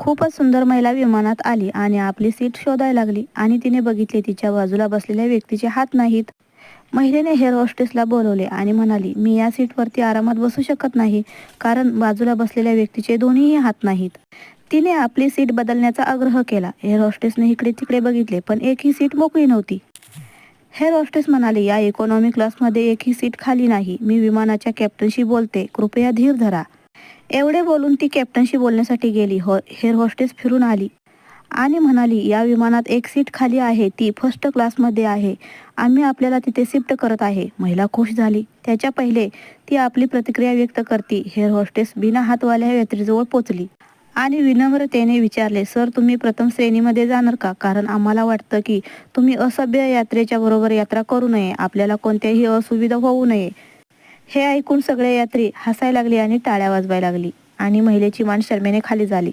खूपच सुंदर महिला विमानात आली आणि आपली सीट शोधायला लागली आणि तिने बघितले तिच्या बाजूला बसलेल्या व्यक्तीचे हात नाहीत. महिलेने हेअर होस्टेसला बोलवले आणि म्हणाली, मी या सीटवरती आरामात बसू शकत नाही कारण बाजूला बसलेल्या व्यक्तीचे दोन्हीही हात नाहीत. तिने आपली सीट बदलण्याचा आग्रह केला. हेअर होस्टेसने इकडे तिकडे बघितले पण एकही सीट मोकळी नव्हती. हेअर होस्टेस म्हणाली, या इकॉनॉमी क्लासमध्ये एकही सीट खाली नाही. मी विमानाच्या कॅप्टनशी बोलते, कृपया धीर धरा. एवढे बोलून ती कॅप्टनशी बोलण्यासाठी गेली. हेअर होस्टेस फिरून आली आणि म्हणाली, या विमानात एक सीट खाली आहे, ती फर्स्ट क्लासमध्ये आहे. आम्ही आपल्याला तिथे शिफ्ट करत आहे. महिला खुश झाली. त्याच्या पहिले ती आपली प्रतिक्रिया व्यक्त करती. हेअर होस्टेस बिना हातवाल्या यात्रीजवळ पोचली आणि विनम्रतेने विचारले, सर तुम्ही प्रथम श्रेणीमध्ये जाणार का? कारण आम्हाला वाटतं की तुम्ही असभ्य यात्रेच्या बरोबर यात्रा करू नये. आपल्याला कोणत्याही असुविधा होऊ नये. हे ऐकून सगळे यात्री हसायला लागले आणि टाळ्या वाजवायला लागली आणि महिलेची मान शरमेने खाली झाली.